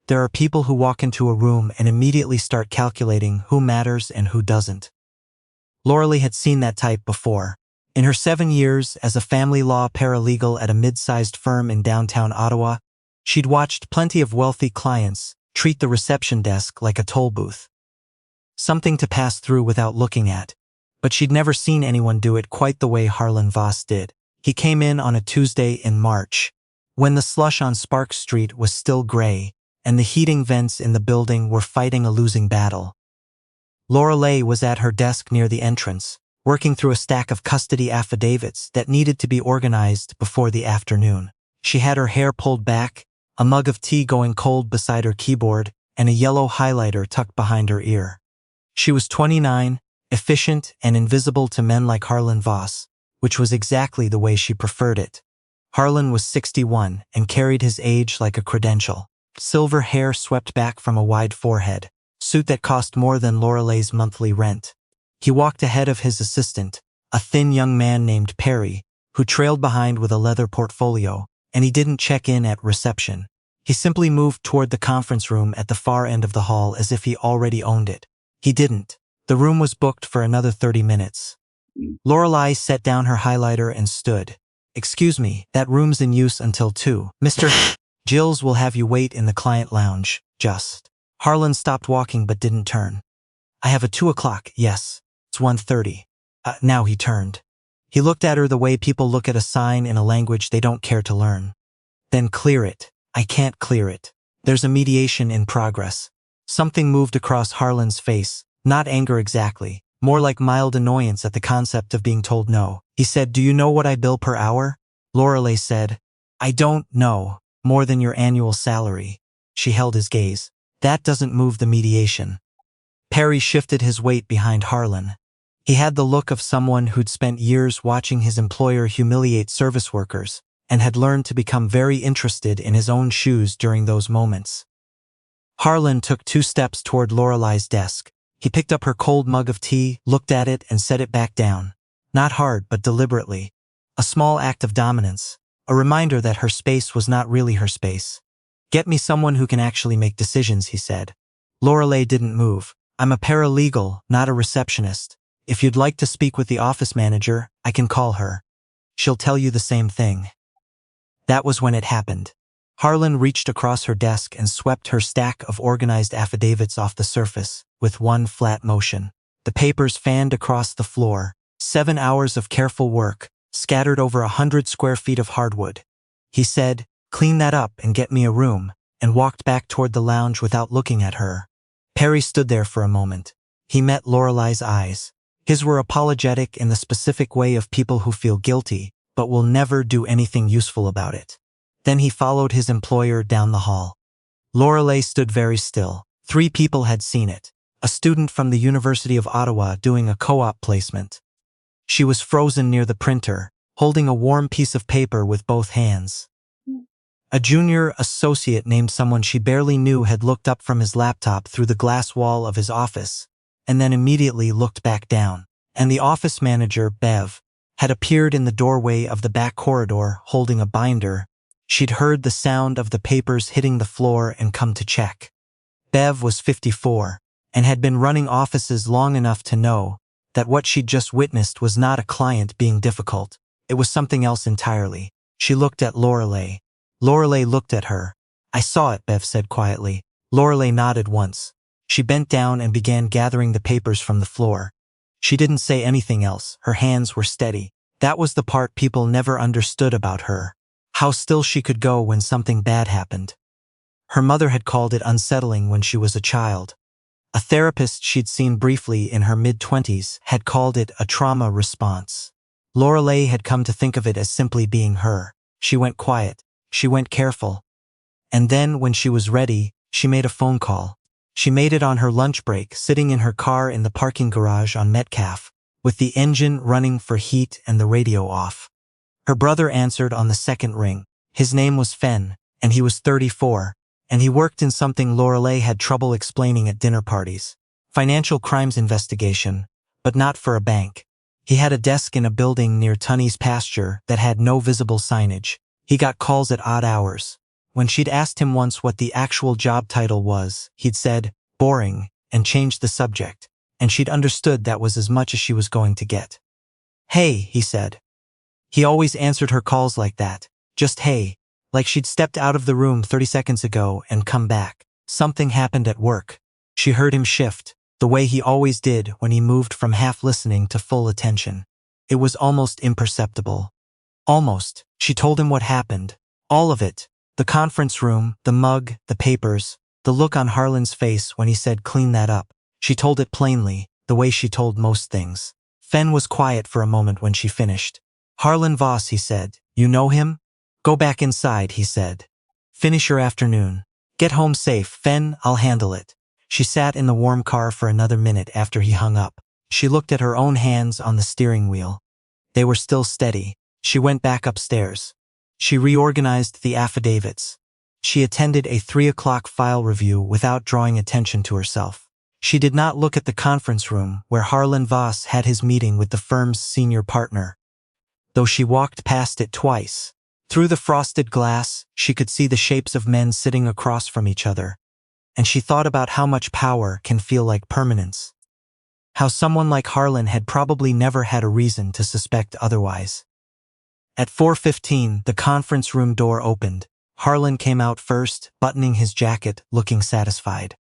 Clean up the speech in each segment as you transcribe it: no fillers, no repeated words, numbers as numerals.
There are people who walk into a room and immediately start calculating who matters and who doesn't. Lorelei had seen that type before. In her 7 years as a family law paralegal at a mid-sized firm in downtown Ottawa, she'd watched plenty of wealthy clients treat the reception desk like a toll booth. Something to pass through without looking at. But she'd never seen anyone do it quite the way Harlan Voss did. He came in on a Tuesday in March, when the slush on Sparks Street was still gray, and the heating vents in the building were fighting a losing battle. Lorelei was at her desk near the entrance, working through a stack of custody affidavits that needed to be organized before the afternoon. She had her hair pulled back, a mug of tea going cold beside her keyboard, and a yellow highlighter tucked behind her ear. She was 29, efficient and invisible to men like Harlan Voss, which was exactly the way she preferred it. Harlan was 61 and carried his age like a credential. Silver hair swept back from a wide forehead, suit that cost more than Lorelei's monthly rent. He walked ahead of his assistant, a thin young man named Perry, who trailed behind with a leather portfolio, and he didn't check in at reception. He simply moved toward the conference room at the far end of the hall as if he already owned it. He didn't. The room was booked for another 30 minutes. Lorelei set down her highlighter and stood. "Excuse me, that room's in use until 2. Mr. Jills will have you wait in the client lounge, just." Harlan stopped walking but didn't turn. "I have a 2 o'clock, yes. It's 1:30. Now he turned. He looked at her the way people look at a sign in a language they don't care to learn. "Then clear it." "I can't clear it. There's a mediation in progress." Something moved across Harlan's face, not anger exactly, more like mild annoyance at the concept of being told no. He said, "Do you know what I bill per hour?" Lorelei said, "I don't know. More than your annual salary." She held his gaze. "That doesn't move the mediation." Perry shifted his weight behind Harlan. He had the look of someone who'd spent years watching his employer humiliate service workers and had learned to become very interested in his own shoes during those moments. Harlan took 2 steps toward Lorelei's desk. He picked up her cold mug of tea, looked at it, and set it back down. Not hard, but deliberately. A small act of dominance. A reminder that her space was not really her space. "Get me someone who can actually make decisions," he said. Lorelei didn't move. "I'm a paralegal, not a receptionist. If you'd like to speak with the office manager, I can call her. She'll tell you the same thing." That was when it happened. Harlan reached across her desk and swept her stack of organized affidavits off the surface with one flat motion. The papers fanned across the floor. 7 hours of careful work, scattered over 100 square feet of hardwood. He said, "Clean that up and get me a room," and walked back toward the lounge without looking at her. Perry stood there for a moment. He met Lorelei's eyes. His were apologetic in the specific way of people who feel guilty, but will never do anything useful about it. Then he followed his employer down the hall. Lorelei stood very still. 3 people had seen it. A student from the University of Ottawa doing a co-op placement. She was frozen near the printer, holding a warm piece of paper with both hands. A junior associate named someone she barely knew had looked up from his laptop through the glass wall of his office, and then immediately looked back down. And the office manager, Bev, had appeared in the doorway of the back corridor holding a binder. She'd heard the sound of the papers hitting the floor and come to check. Bev was 54, and had been running offices long enough to know that what she'd just witnessed was not a client being difficult. It was something else entirely. She looked at Lorelei. Lorelei looked at her. "I saw it," Bev said quietly. Lorelei nodded once. She bent down and began gathering the papers from the floor. She didn't say anything else. Her hands were steady. That was the part people never understood about her. How still she could go when something bad happened. Her mother had called it unsettling when she was a child. A therapist she'd seen briefly in her mid-20s had called it a trauma response. Lorelei had come to think of it as simply being her. She went quiet. She went careful. And then, when she was ready, she made a phone call. She made it on her lunch break, sitting in her car in the parking garage on Metcalf, with the engine running for heat and the radio off. Her brother answered on the second ring. His name was Fenn, and he was 34, and he worked in something Lorelei had trouble explaining at dinner parties. Financial crimes investigation, but not for a bank. He had a desk in a building near Tunney's pasture that had no visible signage. He got calls at odd hours. When she'd asked him once what the actual job title was, he'd said, boring, and changed the subject, and she'd understood that was as much as she was going to get. Hey, he said. He always answered her calls like that, just hey, like she'd stepped out of the room 30 seconds ago and come back. Something happened at work. She heard him shift, the way he always did when he moved from half listening to full attention. It was almost imperceptible. Almost. She told him what happened. All of it. The conference room, the mug, the papers, the look on Harlan's face when he said clean that up. She told it plainly, the way she told most things. Fen was quiet for a moment when she finished. Harlan Voss, he said. You know him? Go back inside, he said. Finish your afternoon. Get home safe, Fen, I'll handle it. She sat in the warm car for another minute after he hung up. She looked at her own hands on the steering wheel. They were still steady. She went back upstairs. She reorganized the affidavits. She attended a 3 o'clock file review without drawing attention to herself. She did not look at the conference room where Harlan Voss had his meeting with the firm's senior partner, though she walked past it twice. Through the frosted glass, she could see the shapes of men sitting across from each other, and she thought about how much power can feel like permanence. How someone like Harlan had probably never had a reason to suspect otherwise. At 4:15, the conference room door opened. Harlan came out first, buttoning his jacket, looking satisfied.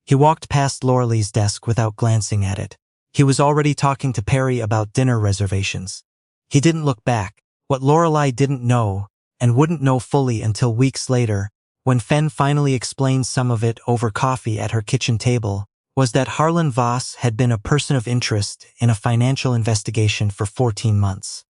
He walked past Lorelei's desk without glancing at it. He was already talking to Perry about dinner reservations. He didn't look back. What Lorelei didn't know, and wouldn't know fully until weeks later, when Fen finally explained some of it over coffee at her kitchen table, was that Harlan Voss had been a person of interest in a financial investigation for 14 months.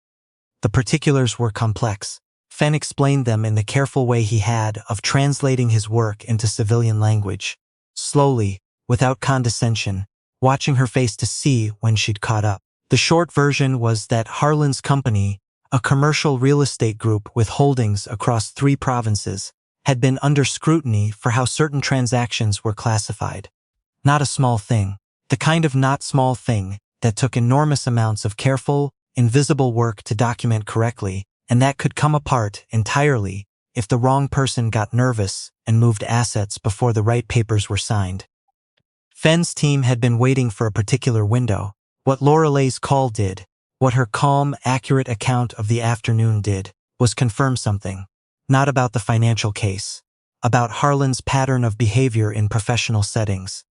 The particulars were complex. Fen explained them in the careful way he had of translating his work into civilian language, slowly, without condescension, watching her face to see when she'd caught up. The short version was that Harlan's company, a commercial real estate group with holdings across 3 provinces, had been under scrutiny for how certain transactions were classified. Not a small thing. The kind of not small thing that took enormous amounts of careful, invisible work to document correctly, and that could come apart entirely if the wrong person got nervous and moved assets before the right papers were signed. Fen's team had been waiting for a particular window. What Lorelei's call did, what her calm, accurate account of the afternoon did, was confirm something. Not about the financial case. About Harlan's pattern of behavior in professional settings.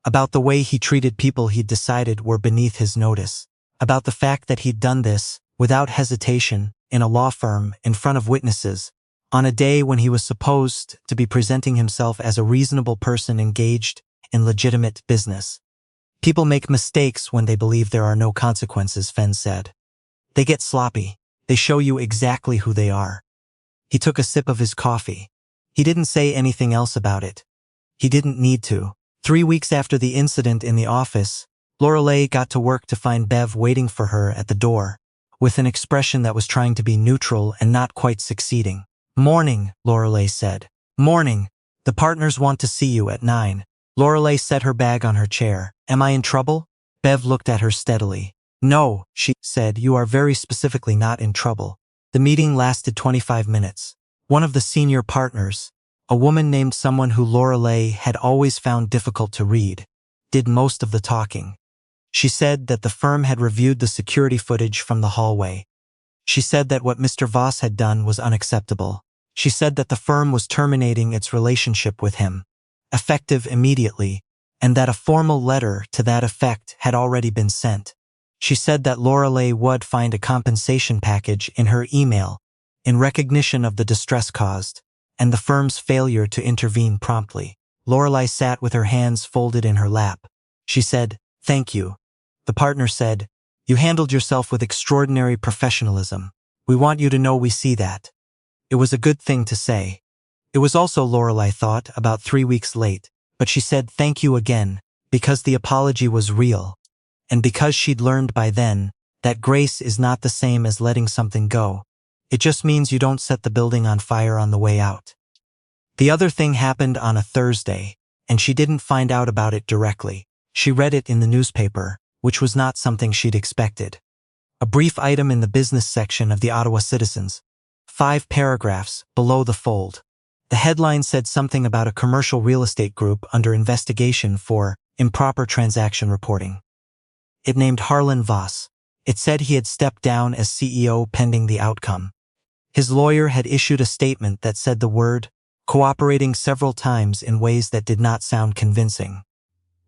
About the way he treated people he'd decided were beneath his notice. About the fact that he'd done this, without hesitation, in a law firm, in front of witnesses, on a day when he was supposed to be presenting himself as a reasonable person engaged in legitimate business. People make mistakes when they believe there are no consequences, Fen said. They get sloppy. They show you exactly who they are. He took a sip of his coffee. He didn't say anything else about it. He didn't need to. 3 weeks after the incident in the office, Lorelei got to work to find Bev waiting for her at the door, with an expression that was trying to be neutral and not quite succeeding. Morning, Lorelei said. Morning. The partners want to see you at 9. Lorelei set her bag on her chair. Am I in trouble? Bev looked at her steadily. No, she said, you are very specifically not in trouble. The meeting lasted 25 minutes. One of the senior partners, a woman named someone who Lorelei had always found difficult to read, did most of the talking. She said that the firm had reviewed the security footage from the hallway. She said that what Mr. Voss had done was unacceptable. She said that the firm was terminating its relationship with him, effective immediately, and that a formal letter to that effect had already been sent. She said that Lorelei would find a compensation package in her email in recognition of the distress caused and the firm's failure to intervene promptly. Lorelei sat with her hands folded in her lap. She said, "Thank you." The partner said, "You handled yourself with extraordinary professionalism. We want you to know we see that." It was a good thing to say. It was also, Lorelei thought, about 3 weeks late, but she said thank you again, because the apology was real, and because she'd learned by then that grace is not the same as letting something go. It just means you don't set the building on fire on the way out. The other thing happened on a Thursday, and she didn't find out about it directly. She read it in the newspaper, which was not something she'd expected. A brief item in the business section of the Ottawa Citizens, 5 paragraphs below the fold. The headline said something about a commercial real estate group under investigation for improper transaction reporting. It named Harlan Voss. It said he had stepped down as CEO pending the outcome. His lawyer had issued a statement that said the word cooperating several times in ways that did not sound convincing.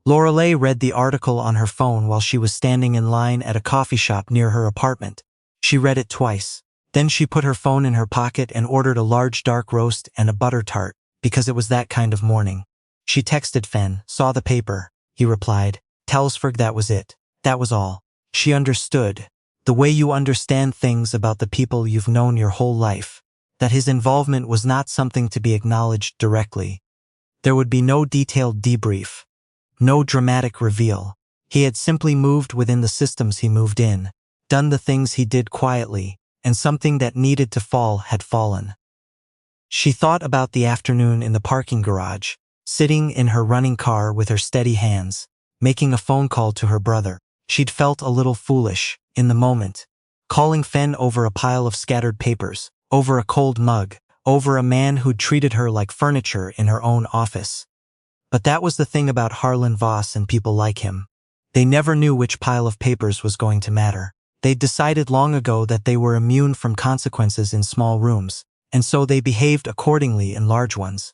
Lorelei read the article on her phone while she was standing in line at a coffee shop near her apartment. She read it twice. Then she put her phone in her pocket and ordered a large dark roast and a butter tart, because it was that kind of morning. She texted Fen, saw the paper. He replied, Telsford, that was it. That was all. She understood, the way you understand things about the people you've known your whole life, that his involvement was not something to be acknowledged directly. There would be no detailed debrief, no dramatic reveal. He had simply moved within the systems he moved in, done the things he did quietly, and something that needed to fall had fallen. She thought about the afternoon in the parking garage, sitting in her running car with her steady hands, making a phone call to her brother. She'd felt a little foolish, in the moment, calling Fen over a pile of scattered papers, over a cold mug, over a man who'd treated her like furniture in her own office. But that was the thing about Harlan Voss and people like him. They never knew which pile of papers was going to matter. They'd decided long ago that they were immune from consequences in small rooms, and so they behaved accordingly in large ones.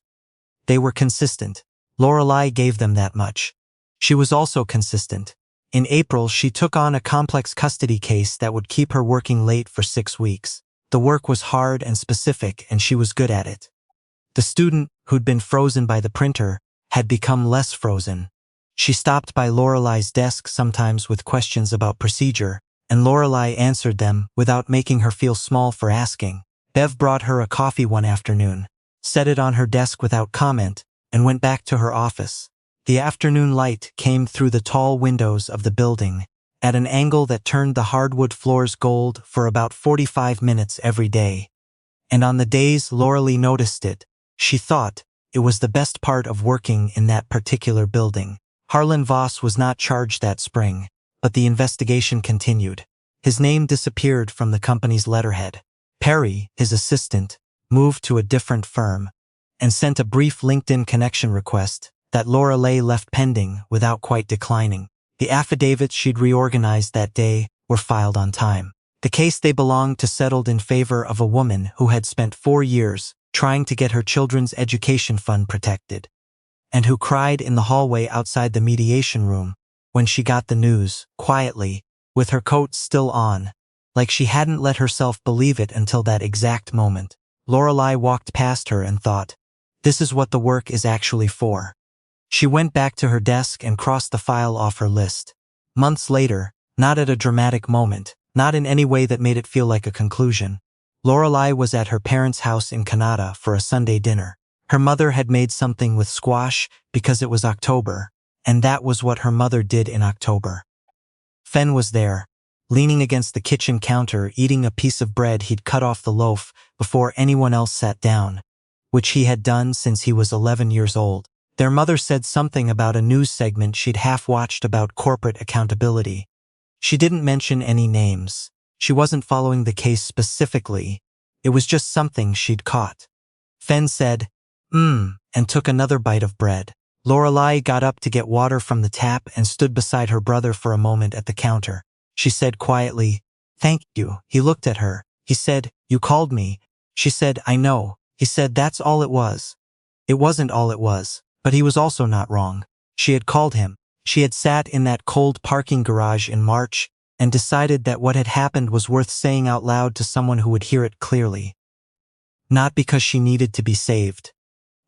They were consistent. Lorelei gave them that much. She was also consistent. In April, she took on a complex custody case that would keep her working late for 6 weeks. The work was hard and specific, and she was good at it. The student, who'd been frozen by the printer, had become less frozen. She stopped by Lorelei's desk sometimes with questions about procedure, and Lorelei answered them without making her feel small for asking. Bev brought her a coffee one afternoon, set it on her desk without comment, and went back to her office. The afternoon light came through the tall windows of the building, at an angle that turned the hardwood floors gold for about 45 minutes every day. And on the days Lorelei noticed it, she thought it was the best part of working in that particular building. Harlan Voss was not charged that spring, but the investigation continued. His name disappeared from the company's letterhead. Perry, his assistant, moved to a different firm, and sent a brief LinkedIn connection request that Lorelei left pending without quite declining. The affidavits she'd reorganized that day were filed on time. The case they belonged to settled in favor of a woman who had spent 4 years trying to get her children's education fund protected, and who cried in the hallway outside the mediation room when she got the news, quietly, with her coat still on, like she hadn't let herself believe it until that exact moment. Lorelei walked past her and thought, this is what the work is actually for. She went back to her desk and crossed the file off her list. Months later, not at a dramatic moment, not in any way that made it feel like a conclusion, Lorelei was at her parents' house in Canada for a Sunday dinner. Her mother had made something with squash because it was October, and that was what her mother did in October. Fen was there, leaning against the kitchen counter eating a piece of bread he'd cut off the loaf before anyone else sat down, which he had done since he was 11 years old. Their mother said something about a news segment she'd half-watched about corporate accountability. She didn't mention any names. She wasn't following the case specifically. It was just something she'd caught. Fen said, and took another bite of bread. Lorelei got up to get water from the tap and stood beside her brother for a moment at the counter. She said quietly, "Thank you." He looked at her. He said, "You called me." She said, "I know." He said, "That's all it was." It wasn't all it was, but he was also not wrong. She had called him. She had sat in that cold parking garage in March and decided that what had happened was worth saying out loud to someone who would hear it clearly. Not because she needed to be saved.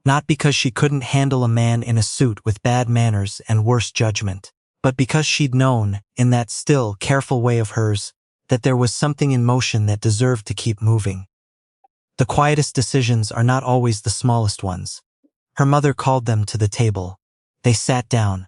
Not because she couldn't handle a man in a suit with bad manners and worse judgment, but because she'd known, in that still, careful way of hers, that there was something in motion that deserved to keep moving. The quietest decisions are not always the smallest ones. Her mother called them to the table. They sat down.